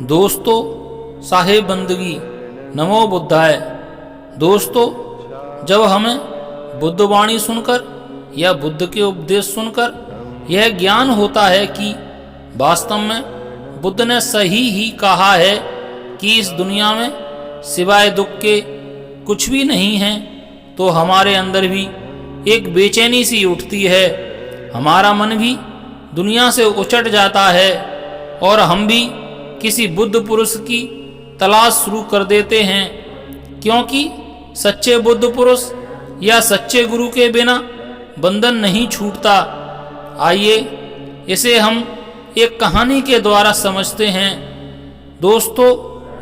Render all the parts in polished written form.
दोस्तों, साहेब बंदगी नमो बुद्धाय। दोस्तों, जब हमें बुद्ध वाणी सुनकर या बुद्ध के उपदेश सुनकर यह ज्ञान होता है कि वास्तव में बुद्ध ने सही ही कहा है कि इस दुनिया में सिवाय दुख के कुछ भी नहीं है, तो हमारे अंदर भी एक बेचैनी सी उठती है। हमारा मन भी दुनिया से उचट जाता है और हम भी किसी बुद्ध पुरुष की तलाश शुरू कर देते हैं, क्योंकि सच्चे बुद्ध पुरुष या सच्चे गुरु के बिना बंधन नहीं छूटता। आइए इसे हम एक कहानी के द्वारा समझते हैं। दोस्तों,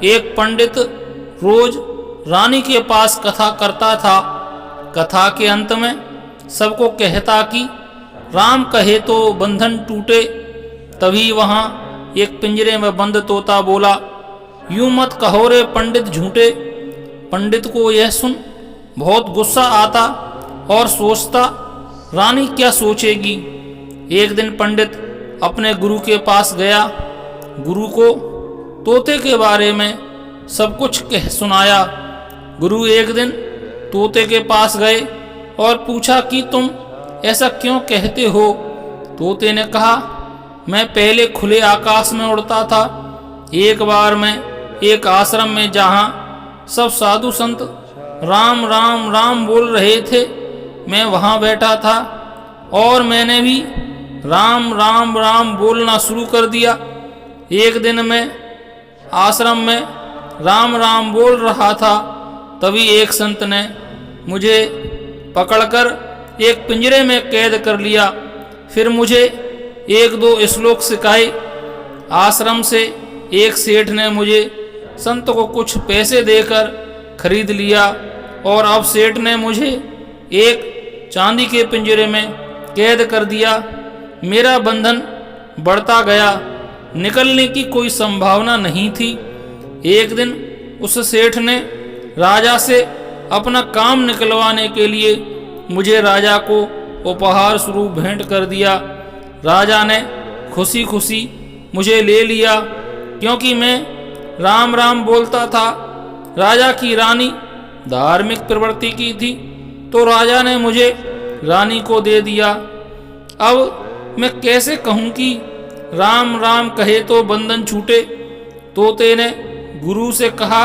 एक पंडित रोज रानी के पास कथा करता था। कथा के अंत में सबको कहता कि राम कहे तो बंधन टूटे। तभी वहां एक पिंजरे में बंद तोता बोला, यूं मत कहो रे पंडित झूठे। पंडित को यह सुन बहुत गुस्सा आता और सोचता, रानी क्या सोचेगी। एक दिन पंडित अपने गुरु के पास गया। गुरु को तोते के बारे में सब कुछ कह सुनाया। गुरु एक दिन तोते के पास गए और पूछा कि तुम ऐसा क्यों कहते हो। तोते ने कहा, मैं पहले खुले आकाश में उड़ता था। एक बार मैं एक आश्रम में जहाँ सब साधु संत राम राम राम बोल रहे थे, मैं वहाँ बैठा था और मैंने भी राम राम राम बोलना शुरू कर दिया। एक दिन मैं आश्रम में राम राम बोल रहा था, तभी एक संत ने मुझे पकड़कर एक पिंजरे में कैद कर लिया। फिर मुझे एक दो श्लोक सिखाए। आश्रम से एक सेठ ने मुझे संत को कुछ पैसे देकर खरीद लिया और अब सेठ ने मुझे एक चांदी के पिंजरे में कैद कर दिया। मेरा बंधन बढ़ता गया, निकलने की कोई संभावना नहीं थी। एक दिन उस सेठ ने राजा से अपना काम निकलवाने के लिए मुझे राजा को उपहार स्वरूप भेंट कर दिया। राजा ने खुशी खुशी मुझे ले लिया, क्योंकि मैं राम राम बोलता था। राजा की रानी धार्मिक प्रवृत्ति की थी, तो राजा ने मुझे रानी को दे दिया। अब मैं कैसे कहूँ कि राम राम कहे तो बंधन छूटे। तोते ने गुरु से कहा,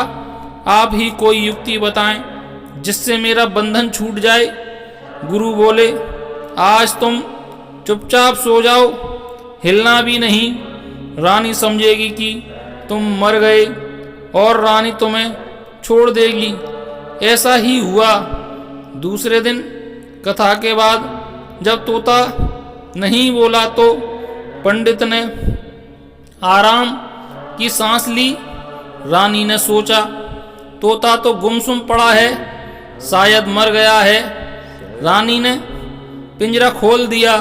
आप ही कोई युक्ति बताएं जिससे मेरा बंधन छूट जाए। गुरु बोले, आज तुम चुपचाप सो जाओ, हिलना भी नहीं। रानी समझेगी कि तुम मर गए और रानी तुम्हें छोड़ देगी। ऐसा ही हुआ। दूसरे दिन कथा के बाद जब तोता नहीं बोला तो पंडित ने आराम की सांस ली। रानी ने सोचा, तोता तो गुमसुम पड़ा है, शायद मर गया है। रानी ने पिंजरा खोल दिया।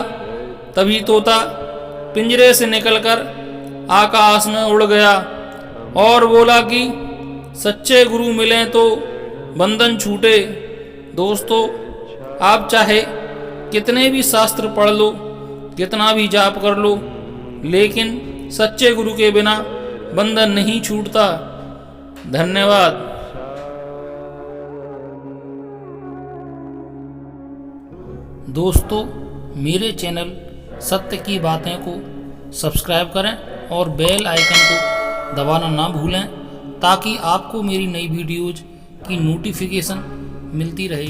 तभी तोता पिंजरे से निकलकर आकाश में उड़ गया और बोला कि सच्चे गुरु मिलें तो बंधन छूटे। दोस्तों, आप चाहे कितने भी शास्त्र पढ़ लो, कितना भी जाप कर लो, लेकिन सच्चे गुरु के बिना बंधन नहीं छूटता। धन्यवाद। दोस्तों, मेरे चैनल सत्य की बातें को सब्सक्राइब करें और बेल आइकन को दबाना ना भूलें, ताकि आपको मेरी नई वीडियोज़ की नोटिफिकेशन मिलती रहे।